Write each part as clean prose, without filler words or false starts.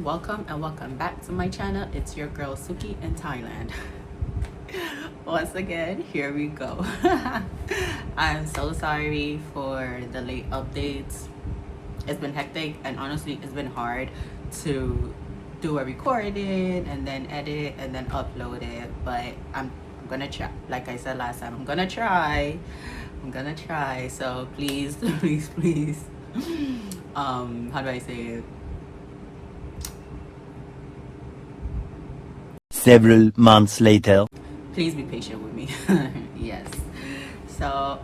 welcome and welcome back to my channel. It's your girl Suki in Thailand. Once again, here we go. I'm so sorry for the late updates. It's been hectic and honestly it's been hard to do a recording and then edit and then upload it, but I'm gonna try. Like I said last time, I'm gonna try. So please please how do I say it? Several months later. Please be patient with me. Yes. So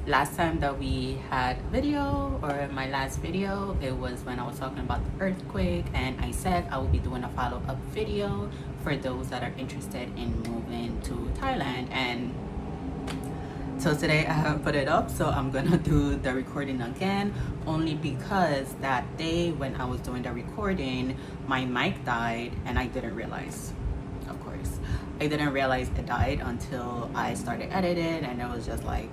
last time that we had a video, or my last video, it was when I was talking about the earthquake, and I said I will be doing a follow-up video for those that are interested in moving to Thailand. And so today I haven't put it up, so I'm gonna do the recording again, only because that day when I was doing the recording, my mic died and I didn't realize. Of course, I didn't realize it died until I started editing, and it was just like,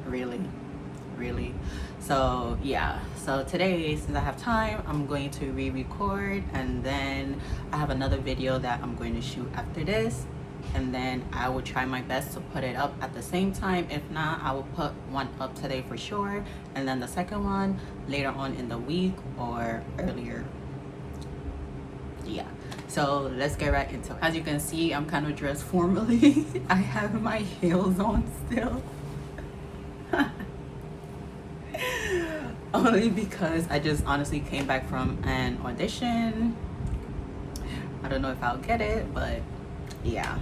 really. So yeah, so today, since I have time, I'm going to re-record, and then I have another video that I'm going to shoot after this, and then I will try my best to put it up at the same time. If not, I will put one up today for sure, and then the second one later on in the week or earlier. Yeah, so let's get right into it. As you can see, I'm kind of dressed formally. I have my heels on still. Only because I just honestly came back from an audition. I don't know if I'll get it, but yeah.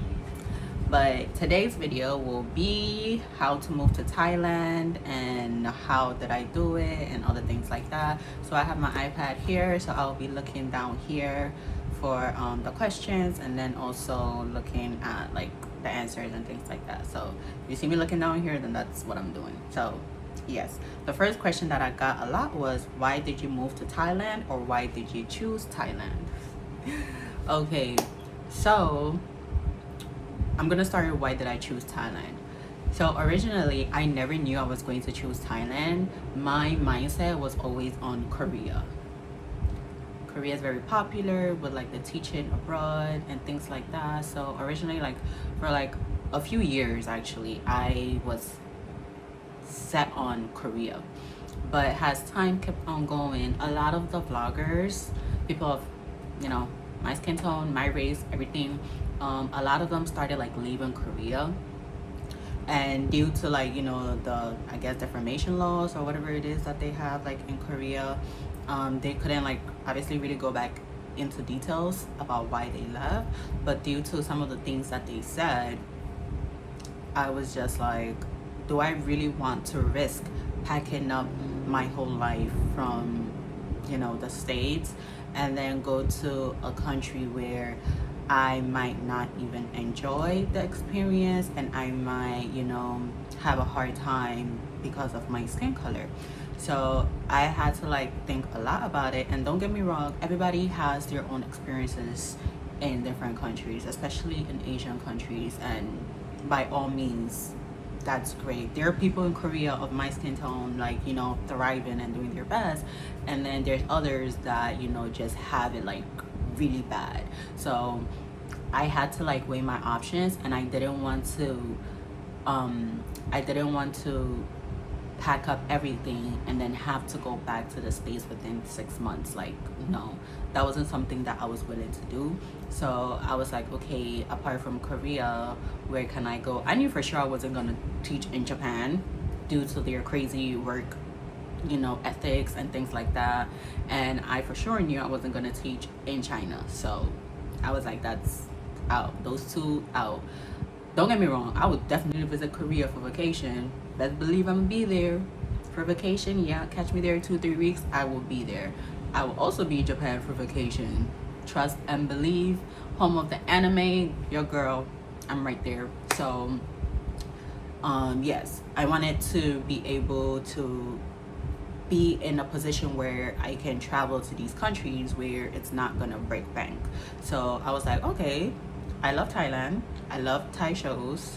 But today's video will be how to move to Thailand and how did I do it and other things like that. So I have my iPad here, so I'll be looking down here for the questions, and then also looking at like the answers and things like that. So if you see me looking down here, then that's what I'm doing. So yes, the first question that I got a lot was, why did you move to Thailand, or why did you choose Thailand? Okay, so I'm gonna start with why did I choose Thailand. So originally, I never knew I was going to choose Thailand. My mindset was always on Korea. Korea is very popular with like the teaching abroad and things like that. So originally, like for like a few years actually, I was set on Korea. But as time kept on going, a lot of the vloggers, people of, you know, my skin tone, my race, everything, a lot of them started like leaving Korea, and due to like, you know, the, I guess, defamation laws or whatever it is that they have like in Korea, they couldn't like obviously really go back into details about why they left, but due to some of the things that they said, I was just like, do I really want to risk packing up my whole life from, you know, the States, and then go to a country where I might not even enjoy the experience, and I might, you know, have a hard time because of my skin color. So I had to like think a lot about it. And don't get me wrong, everybody has their own experiences in different countries, especially in Asian countries, and by all means, that's great. There are people in Korea of my skin tone, like, you know, thriving and doing their best, and then there's others that, you know, just have it like really bad. So I had to like weigh my options, and I didn't want to pack up everything and then have to go back to the States within 6 months. Like, no, that wasn't something that I was willing to do. So I was like, okay, apart from Korea, where can I go? I knew for sure I wasn't gonna teach in Japan due to their crazy work, you know, ethics and things like that. And I for sure knew I wasn't gonna teach in China. So I was like, that's out. Those two out. Don't get me wrong, I would definitely visit Korea for vacation. Best believe I'm gonna be there for vacation. Yeah, catch me there 2-3 weeks, I will be there. I will also be in Japan for vacation. Trust and believe, home of the anime, your girl, I'm right there. So yes, I wanted to be able to be in a position where I can travel to these countries where it's not gonna break bank. So I was like, okay, I love Thailand, I love Thai shows.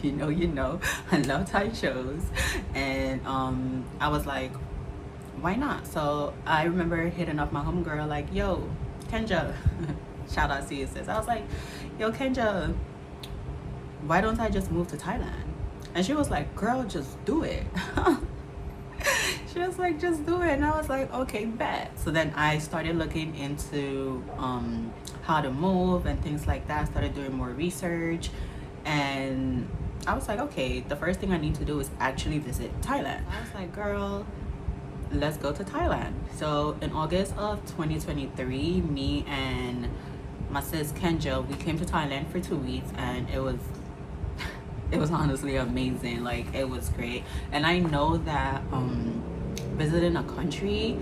You know, I love Thai shows. And I was like, why not? So I remember hitting up my homegirl like, yo, Kenja, shout out to you, sis. I was like, yo, Kenja, why don't I just move to Thailand? And she was like, girl, just do it. She was like, just do it. And I was like, okay, bet. So then I started looking into how to move and things like that. Started doing more research. And I was like, okay, the first thing I need to do is actually visit Thailand. I was like, girl, let's go to Thailand. So in August of 2023, me and my sis Kenja, we came to Thailand for 2 weeks, and it was honestly amazing. Like, it was great. And I know that visiting a country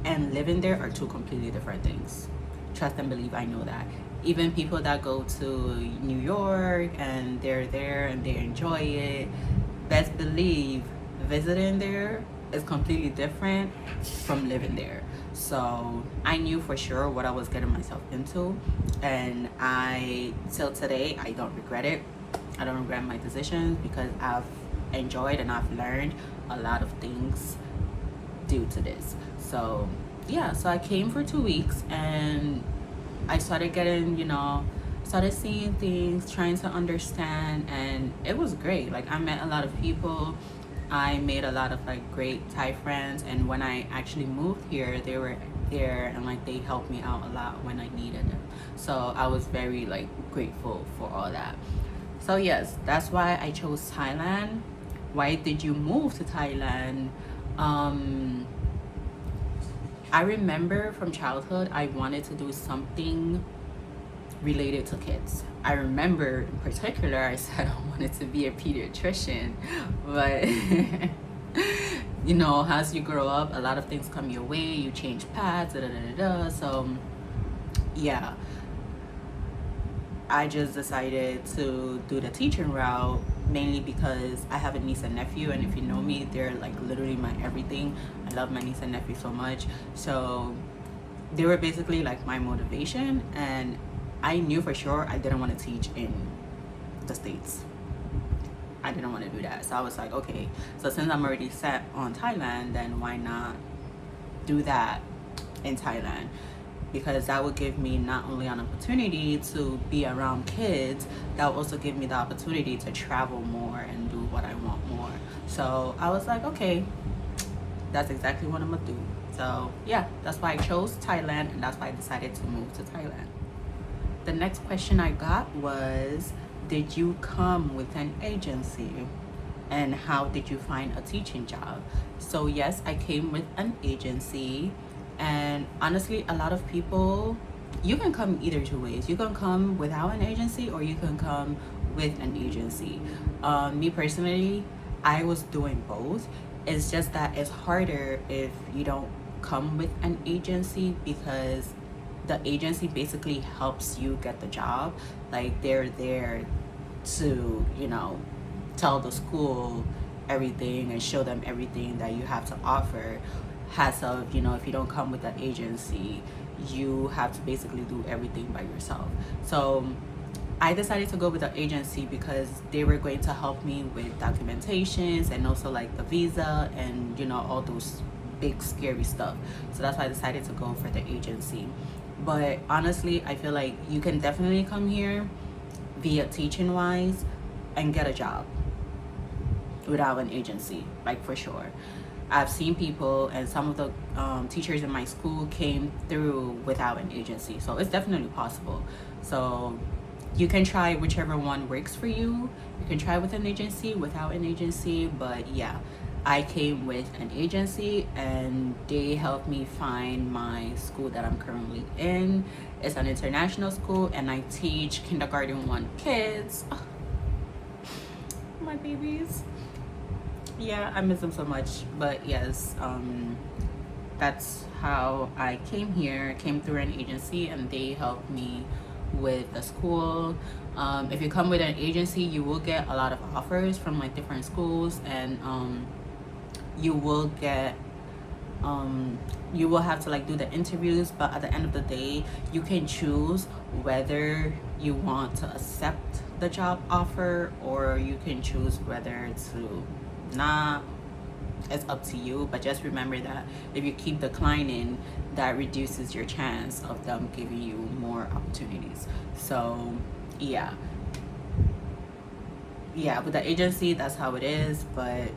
and living there are two completely different things. Trust and believe, I know that. Even people that go to New York and they're there and they enjoy it, best believe visiting there is completely different from living there. So I knew for sure what I was getting myself into, and till today, I don't regret it. I don't regret my decisions because I've enjoyed and I've learned a lot of things due to this. So yeah, so I came for 2 weeks and I started getting, started seeing things, trying to understand, and it was great. Like, I met a lot of people. I made a lot of like great Thai friends, and when I actually moved here, they were there and like they helped me out a lot when I needed them. So I was very like grateful for all that. So yes, that's why I chose Thailand. Why did you move to Thailand? I remember from childhood, I wanted to do something related to kids. I remember in particular, I said I wanted to be a pediatrician, but as you grow up, a lot of things come your way, you change paths, So yeah, I just decided to do the teaching route, mainly because I have a niece and nephew, and if you know me, they're like literally my everything. I love my niece and nephew so much. So they were basically like my motivation, and I knew for sure I didn't want to teach in the States. I didn't want to do that. So I was like, okay, so since I'm already set on Thailand, then why not do that in Thailand? Because that would give me not only an opportunity to be around kids, that would also give me the opportunity to travel more and do what I want more. So I was like, okay, that's exactly what I'm gonna do. So yeah, that's why I chose Thailand, and that's why I decided to move to Thailand. The next question I got was, did you come with an agency? And how did you find a teaching job? So yes, I came with an agency. And honestly, a lot of people, you can come either two ways. You can come without an agency, or you can come with an agency. Me personally, I was doing both. It's just that it's harder if you don't come with an agency, because the agency basically helps you get the job. Like, they're there to, tell the school everything and show them everything that you have to offer. Has of, if you don't come with that agency, you have to basically do everything by yourself. So I decided to go with the agency because they were going to help me with documentations and also like the visa and all those big scary stuff. So that's why I decided to go for the agency. But honestly, I feel like you can definitely come here via teaching wise and get a job without an agency, like, for sure. I've seen people, and some of the teachers in my school came through without an agency. So it's definitely possible. So you can try whichever one works for you. You can try with an agency, without an agency. But yeah, I came with an agency, and they helped me find my school that I'm currently in. It's an international school, and I teach kindergarten 1 kids. Oh, my babies. Yeah, I miss them so much. But yes, that's how I came here. Came through an agency, and they helped me with the school. If you come with an agency, you will get a lot of offers from like different schools, and you will get you will have to like do the interviews, but at the end of the day, you can choose whether you want to accept the job offer, or you can choose whether to not it's up to you, but just remember that if you keep declining, that reduces your chance of them giving you more opportunities. So yeah, with the agency, that's how it is. But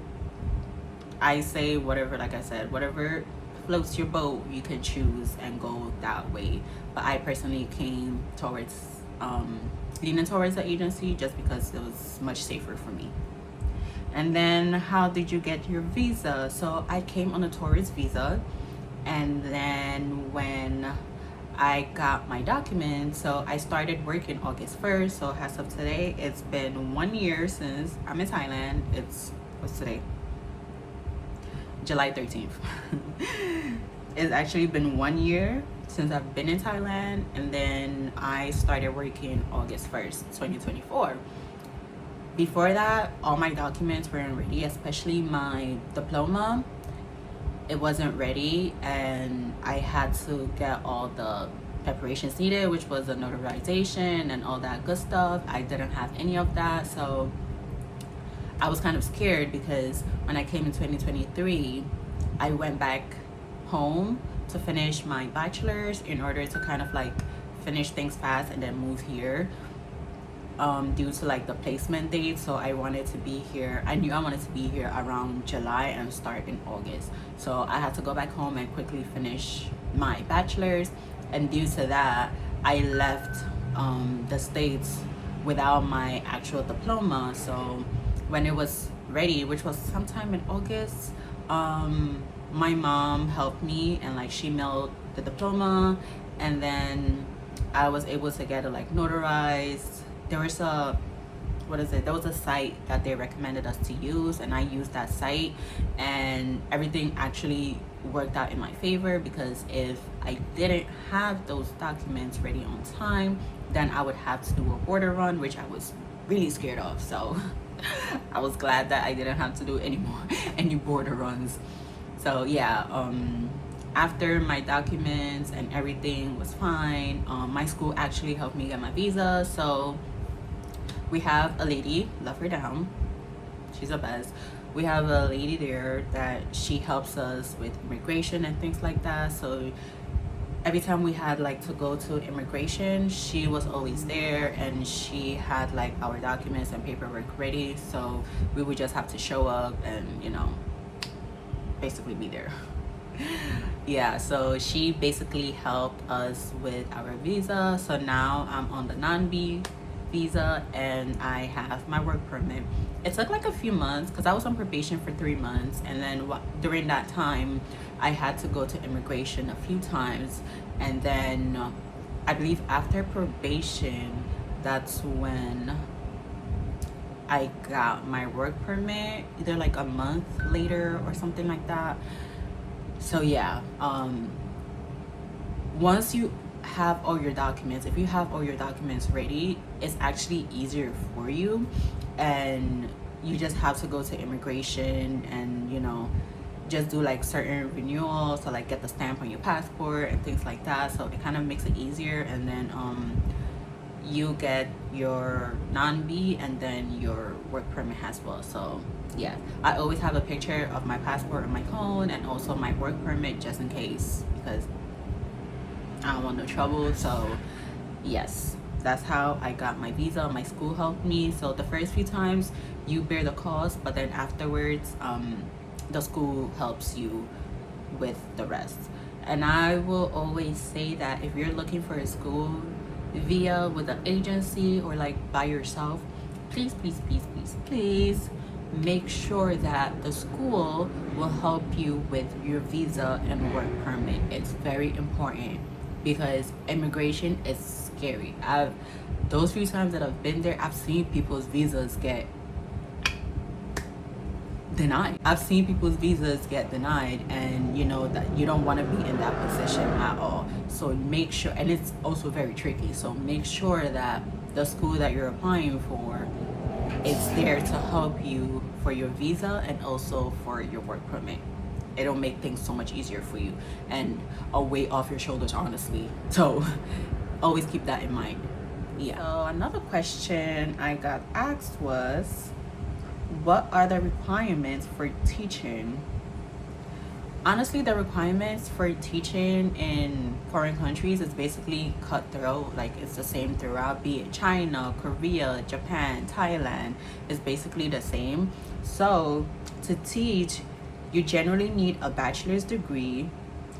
I say whatever, like I said, whatever floats your boat, you can choose and go that way. But I personally came towards leaning towards the agency just because it was much safer for me. And then how did you get your visa? So I came on a tourist visa, and then when I got my documents, so I started working August 1st. So as of today, it's been 1 year since I'm in Thailand. What's today? July 13th. It's actually been 1 year since I've been in Thailand, and then I started working August 1st, 2024. Before that, all my documents weren't ready, especially my diploma. It wasn't ready, and I had to get all the preparations needed, which was the notarization and all that good stuff. I didn't have any of that, so I was kind of scared because when I came in 2023, I went back home to finish my bachelor's in order to kind of like finish things fast and then move here. Due to like the placement date, so I wanted to be here. I knew I wanted to be here around July and start in August. So I had to go back home and quickly finish my bachelor's, and due to that, I left the States without my actual diploma. So when it was ready, which was sometime in August, my mom helped me and like she mailed the diploma, and then I was able to get it like notarized. There was a site that they recommended us to use, and I used that site, and everything actually worked out in my favor, because if I didn't have those documents ready on time, then I would have to do a border run, which I was really scared of. So I was glad that I didn't have to do any border runs. So yeah, after my documents and everything was fine, my school actually helped me get my visa. So we have a lady, love her down, she's the best. We have a lady there that she helps us with immigration and things like that. So every time we had like to go to immigration, she was always there, and she had like our documents and paperwork ready. So we would just have to show up and, you know, basically be there. Yeah, so she basically helped us with our visa. So now I'm on the non-B visa, and I have my work permit. It took like a few months because I was on probation for 3 months, and then during that time I had to go to immigration a few times, and then I believe after probation, that's when I got my work permit, either like a month later or something like that. So yeah, once you have all your documents, if you have all your documents ready, it's actually easier for you, and you just have to go to immigration and, you know, just do like certain renewals to like get the stamp on your passport and things like that. So it kind of makes it easier, and then you get your non-B and then your work permit as well. So yeah, I always have a picture of my passport on my phone and also my work permit, just in case, because I don't want no trouble. So yes, that's how I got my visa. My school helped me. So the first few times you bear the cost, but then afterwards the school helps you with the rest. And I will always say that if you're looking for a school via with an agency or like by yourself, please make sure that the school will help you with your visa and work permit. It's very important, because immigration is scary. Those few times that I've been there, I've seen people's visas get denied. And you know that you don't want to be in that position at all. So make sure, and it's also very tricky, so make sure that the school that you're applying for, it's there to help you for your visa and also for your work permit. It'll make things so much easier for you and a weight off your shoulders, honestly. So always keep that in mind. Yeah. So another question I got asked was, what are the requirements for teaching? Honestly, the requirements for teaching in foreign countries is basically cutthroat. Like, it's the same throughout, be it China, Korea, Japan, Thailand. It's basically the same. So to teach, you generally need a bachelor's degree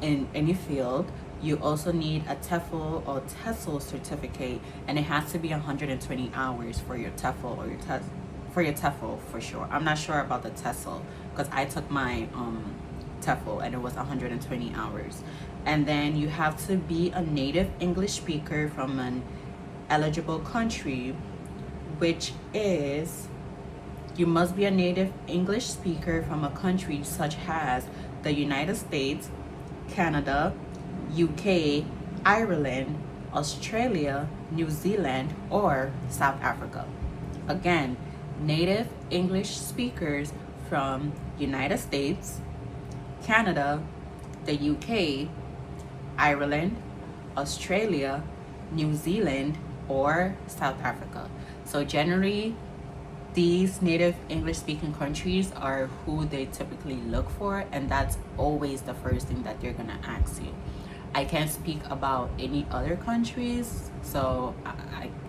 in any field. You also need a TEFL or TESOL certificate, and it has to be 120 hours for your TEFL or your TEFL for sure. I'm not sure about the TESOL because I took my TEFL and it was 120 hours. And then you have to be a native English speaker from an eligible country, which is, you must be a native English speaker from a country such as the United States, Canada, UK, Ireland, Australia, New Zealand, or South Africa. Again, native English speakers from United States, Canada, the UK, Ireland, Australia, New Zealand, or South Africa. So generally, these native English speaking countries are who they typically look for, and that's always the first thing that they're gonna ask you. I can't speak about any other countries, so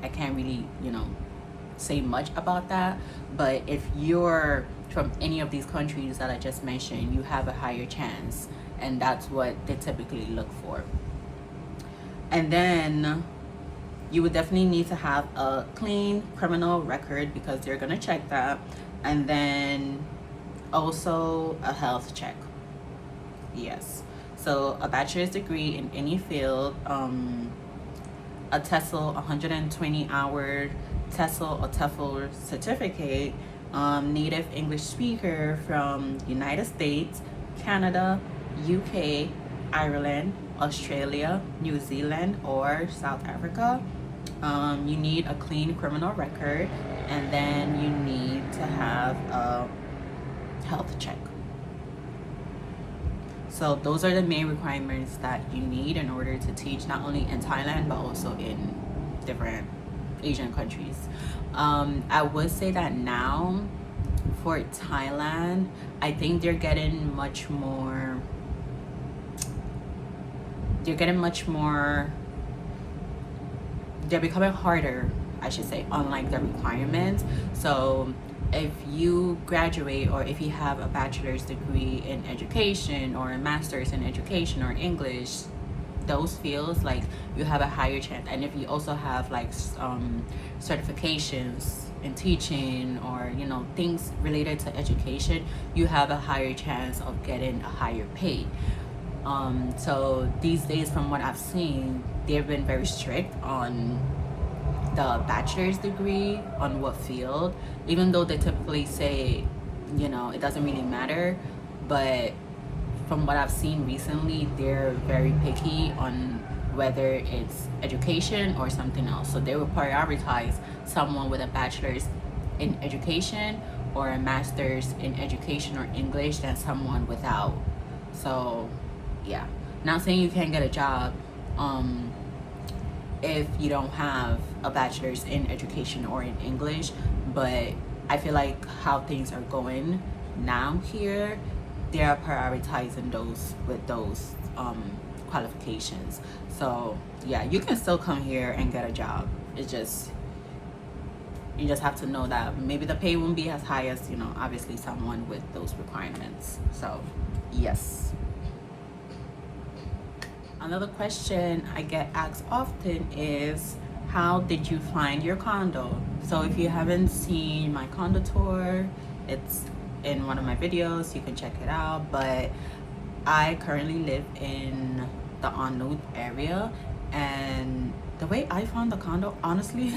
I can't really, say much about that. But if you're from any of these countries that I just mentioned, you have a higher chance, and that's what they typically look for. And then you would definitely need to have a clean criminal record because they're gonna check that. And then also a health check. Yes. So a bachelor's degree in any field, a TESOL 120 hour TESOL or TEFL certificate, native English speaker from United States, Canada, UK, Ireland, Australia, New Zealand, or South Africa. You need a clean criminal record, and then you need to have a health check. So those are the main requirements that you need in order to teach, not only in Thailand but also in different Asian countries. I would say that now for Thailand, I think they're getting much more, they're becoming harder, I should say, on like the requirements. So if you graduate, or if you have a bachelor's degree in education or a master's in education or English, those fields, like, you have a higher chance. And if you also have like certifications in teaching or things related to education, you have a higher chance of getting a higher pay. So these days, from what I've seen, they've been very strict on the bachelor's degree, on what field, even though they typically say it doesn't really matter. But from what I've seen recently, they're very picky on whether it's education or something else. So they will prioritize someone with a bachelor's in education or a master's in education or English than someone without. So yeah, not saying you can't get a job if you don't have a bachelor's in education or in English, but I feel like how things are going now here, they are prioritizing those with those qualifications. So yeah, you can still come here and get a job. It's just, you just have to know that maybe the pay won't be as high as obviously someone with those requirements. So yes. Another question I get asked often is, how did you find your condo? So if you haven't seen my condo tour, it's in one of my videos, you can check it out. But I currently live in the Onut area, and the way I found the condo, honestly,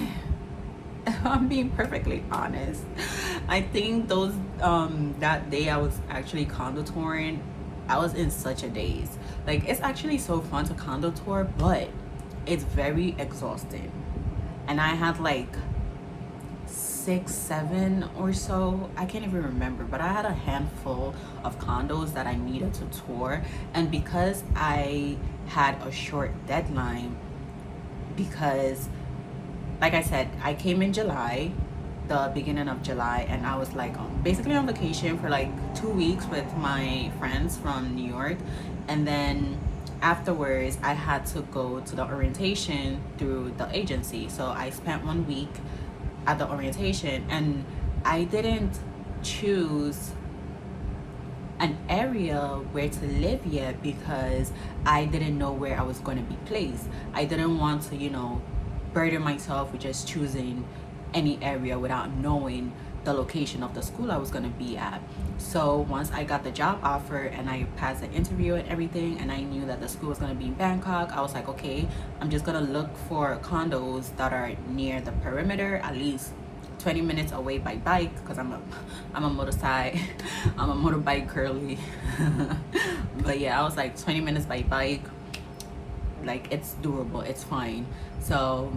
if I'm being perfectly honest, I think those that day I was actually condo touring, I was in such a daze. Like, it's actually so fun to condo tour, but it's very exhausting. And I had like 6, 7 or so, I can't even remember, but I had a handful of condos that I needed to tour. And because I had a short deadline, because like I said, I came in July, the beginning of July, and I was like basically on vacation for like 2 weeks with my friends from New York. And then afterwards I had to go to the orientation through the agency, so I spent 1 week at the orientation, and I didn't choose an area where to live yet because I didn't know where I was going to be placed. I didn't want to, burden myself with just choosing any area without knowing the location of the school I was going to be at. So once I got the job offer and I passed the interview and everything, and I knew that the school was going to be in Bangkok, I was like, okay, I'm just going to look for condos that are near the perimeter, at least 20 minutes away by bike, because I'm a motorbike I'm a motorbike girly. But yeah, I was like 20 minutes by bike, like it's doable, it's fine. So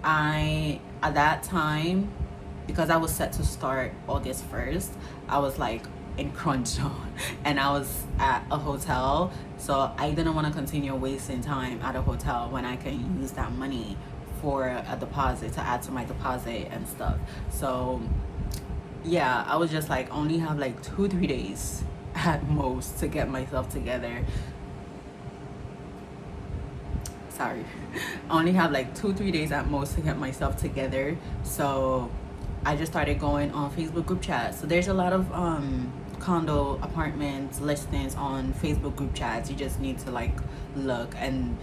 at that time, because I was set to start August 1st, I was like in crunch zone, and I was at a hotel, so I didn't want to continue wasting time at a hotel when I can use that money for a deposit, to add to my deposit and stuff. So yeah, I was just like, only have like 2-3 days at most to get myself together. Sorry, I only have like 2-3 days at most to get myself together. So I just started going on Facebook group chats. So there's a lot of condo apartments listings on Facebook group chats. You just need to like look, and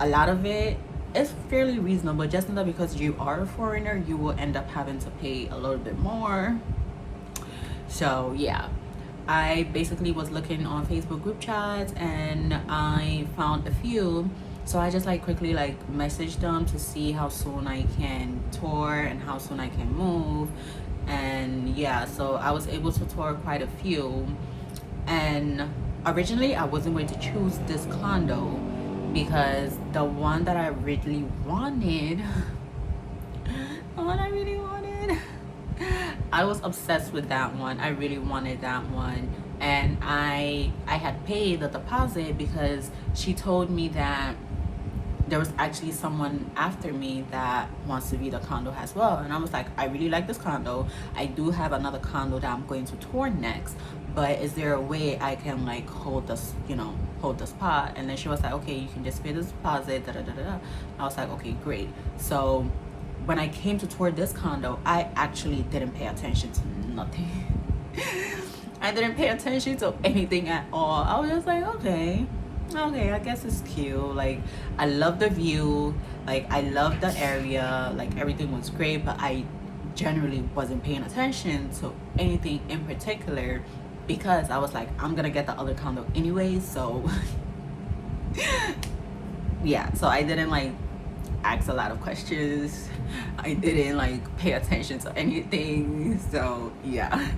a lot of it is fairly reasonable. Just know that because you are a foreigner, you will end up having to pay a little bit more. So yeah, I basically was looking on Facebook group chats, and I found a few. So I just like quickly like messaged them to see how soon I can tour and how soon I can move. And yeah, so I was able to tour quite a few. And originally I wasn't going to choose this condo because the one that I really wanted, I was obsessed with that one. I really wanted that one. And I had paid the deposit because she told me that there was actually someone after me that wants to be the condo as well. And I was like, I really like this condo. I do have another condo that I'm going to tour next, but is there a way I can like hold this, hold the spot? And then she was like, okay, you can just pay this deposit, da da da da. I was like, okay, great. So when I came to tour this condo, I actually didn't pay attention to nothing. I didn't pay attention to anything at all. I was just like, okay, I guess it's cute. Like, I love the view, like I love the area, like everything was great, but I generally wasn't paying attention to anything in particular because I was like, I'm gonna get the other condo anyway. So yeah, so I didn't like ask a lot of questions. I didn't like pay attention to anything. So yeah.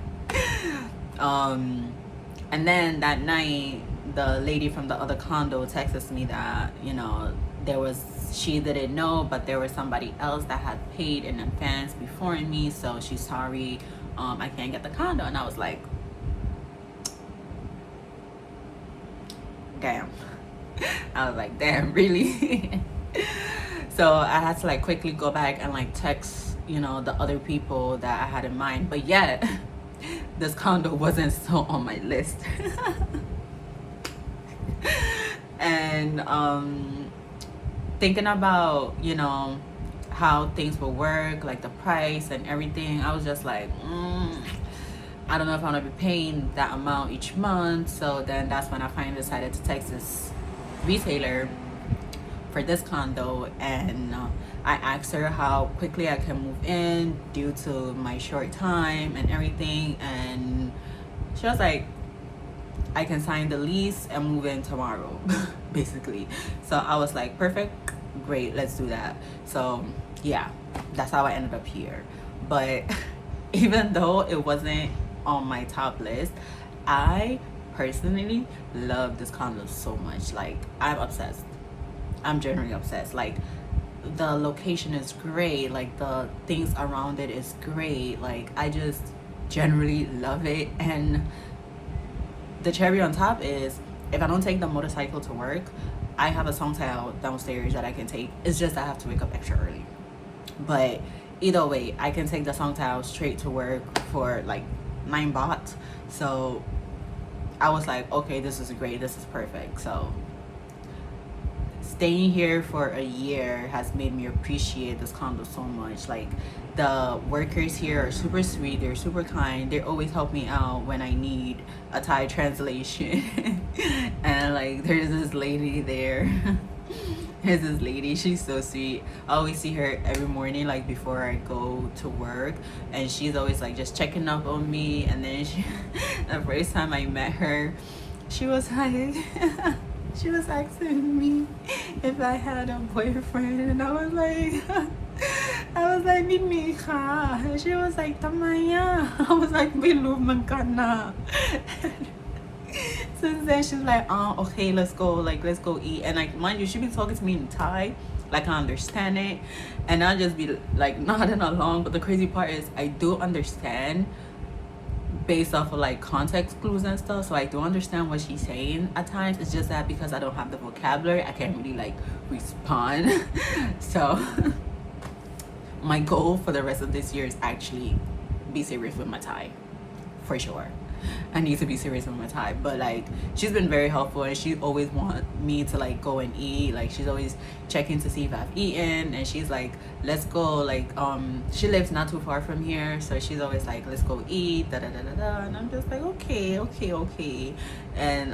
And then that night, the lady from the other condo texted me that, she didn't know, but there was somebody else that had paid in advance before me, so she's sorry, I can't get the condo. And I was like, damn. I was like, damn, really? So I had to like quickly go back and like text, the other people that I had in mind, but yet this condo wasn't still on my list. And thinking about how things will work, like the price and everything, I was just like, I don't know if I'm gonna be paying that amount each month. So then that's when I finally decided to text this retailer for this condo, and I asked her how quickly I can move in due to my short time and everything, and she was like, I can sign the lease and move in tomorrow, basically. So I was like, perfect, great, let's do that. So yeah, that's how I ended up here. But even though it wasn't on my top list, I personally love this condo so much. Like, I'm obsessed. I'm generally obsessed. Like, the location is great, like the things around it is great. Like, I just generally love it. And the cherry on top is, if I don't take the motorcycle to work, I have a song downstairs that I can take. It's just I have to wake up extra early. But either way, I can take the Songtao straight to work for like 9 baht. So I was like, okay, this is great, this is perfect. So staying here for a year has made me appreciate this condo so much. Like, the workers here are super sweet, they're super kind, they always help me out when I need a Thai translation. And like, there's this lady there. There's this lady, she's so sweet. I always see her every morning, like before I go to work, and she's always like just checking up on me. And then the first time I met her, she was like, she was asking me if I had a boyfriend, and I was like, Mimi ka. And she was like, ทำไมอ่ะ? I was like, ไม่รู้เหมือนกันน่ะ. Since then she's like, oh, okay, let's go, like, let's go eat. And like, mind you, she be talking to me in Thai, like I understand it, and I'll just be like nodding along. But the crazy part is I do understand based off of like context clues and stuff, so I do understand what she's saying at times. It's just that because I don't have the vocabulary, I can't really like respond. So my goal for the rest of this year is actually be serious with my Thai, for sure. I need to be serious with my Thai. But like, she's been very helpful, and she always want me to like go and eat. Like, she's always checking to see if I've eaten, and she's like, let's go. Like, she lives not too far from here, so she's always like, let's go eat, da da da da da. And I'm just like, okay, okay, okay. And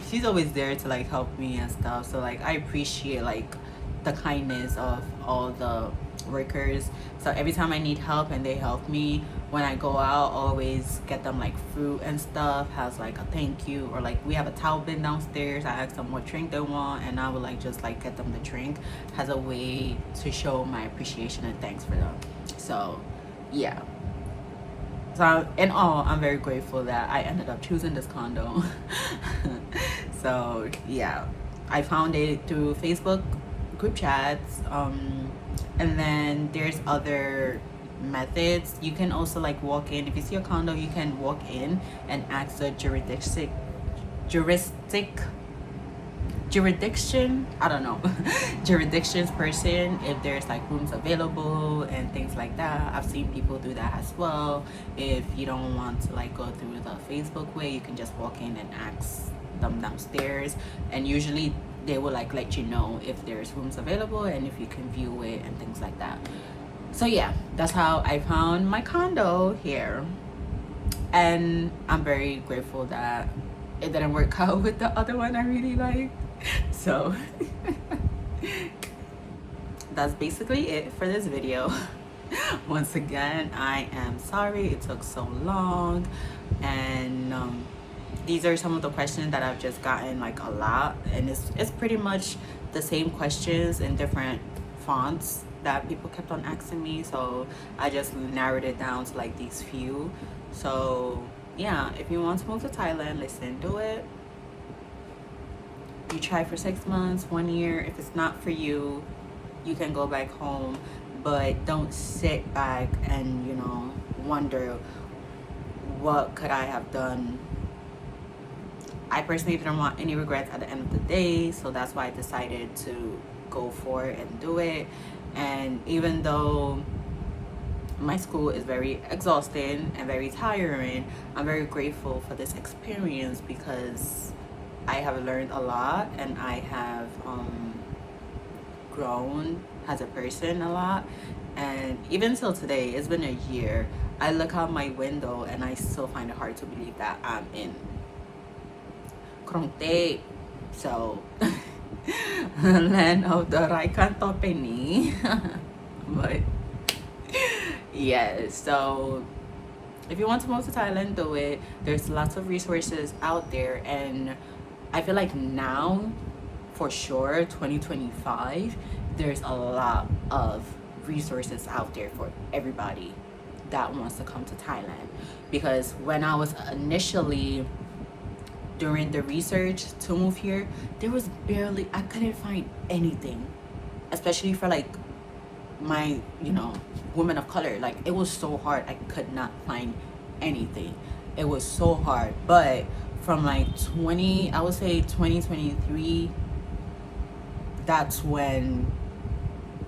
she's always there to like help me and stuff. So like, I appreciate like the kindness of all the workers. So every time I need help and they help me, when I go out, I'll always get them like fruit and stuff, has like a thank you, or like we have a towel bin downstairs. I ask them what drink they want, and I would like just like get them the drink as a way to show my appreciation and thanks for them. So yeah, so in all, I'm very grateful that I ended up choosing this condo. So yeah, I found it through Facebook group chats, and then there's other methods. You can also like walk in. If you see a condo, you can walk in and ask the jurisdiction, I don't know, jurisdictions person if there's like rooms available and things like that. I've seen people do that as well. If you don't want to like go through the Facebook way, you can just walk in and ask them downstairs, and usually they will like let you know if there's rooms available and if you can view it and things like that. So yeah, that's how I found my condo here, and I'm very grateful that it didn't work out with the other one I really like. So that's basically it for this video. Once again, I am sorry it took so long, and these are some of the questions that I've just gotten like a lot, and it's pretty much the same questions in different fonts that people kept on asking me, so I just narrowed it down to like these few. So yeah, if you want to move to Thailand, listen, do it. You try for 6 months, 1 year. If it's not for you, you can go back home, but don't sit back and, you know, wonder what could I have done. I personally didn't want any regrets at the end of the day, so that's why I decided to go for it and do it. And even though my school is very exhausting and very tiring, I'm very grateful for this experience because I have learned a lot, and I have grown as a person a lot. And even till today, it's been a year, I look out my window and I still find it hard to believe that I'm in Krongtae. So land of the Raikan Topeni. But yeah, so if you want to move to Thailand, do it. There's lots of resources out there, and I feel like now, for sure, 2025, there's a lot of resources out there for everybody that wants to come to Thailand. Because when I was initially doing the research to move here, there was barely, I couldn't find anything, especially for like my, you know, women of color. Like, it was so hard. I could not find anything. It was so hard. But from like I would say 2023, that's when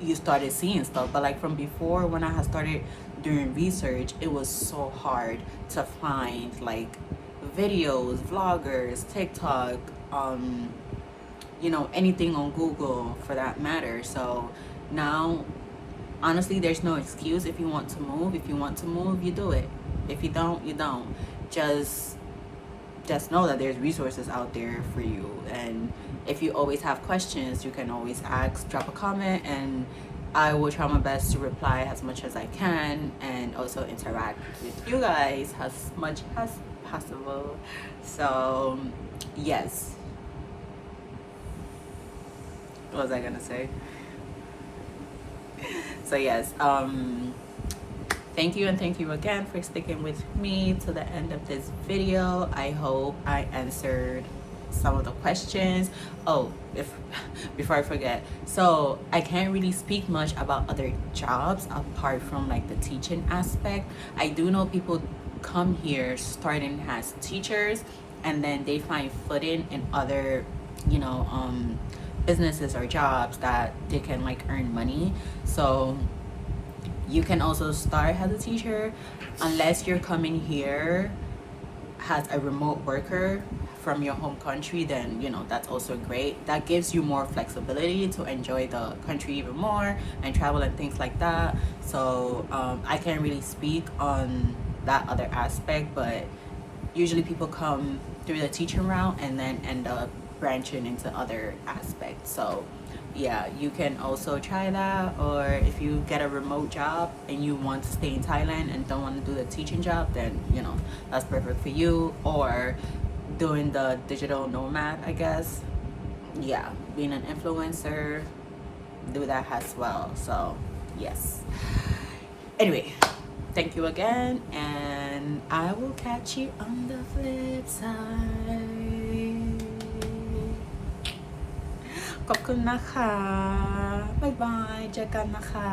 you started seeing stuff. But like from before, when I had started doing research, it was so hard to find like videos, vloggers, TikTok, you know, anything on Google for that matter. So now, honestly, there's no excuse. If you want to move, you do it. If you don't, you don't. Just know that there's resources out there for you. And if you always have questions, you can always ask, drop a comment, and I will try my best to reply as much as I can, and also interact with you guys as much as possible. So yes, what was I gonna say? So yes, thank you, and thank you again for sticking with me to the end of this video. I hope I answered some of the questions. Oh, if before I forget, so I can't really speak much about other jobs apart from like the teaching aspect. I do know people come here starting as teachers, and then they find footing in other, you know, businesses or jobs that they can like earn money. So you can also start as a teacher, unless you're coming here as a remote worker from your home country. Then, you know, that's also great. That gives you more flexibility to enjoy the country even more and travel and things like that. So I can't really speak on that other aspect, but usually people come through the teaching route and then end up branching into other aspects. So yeah, you can also try that. Or if you get a remote job and you want to stay in Thailand and don't want to do the teaching job, then, you know, that's perfect for you. Or doing the digital nomad, I guess. Yeah, being an influencer, do that as well. So yes, anyway, thank you again, and I will catch you on the flip side. ขอบคุณนะคะ บ๊ายบาย เจอกันนะคะ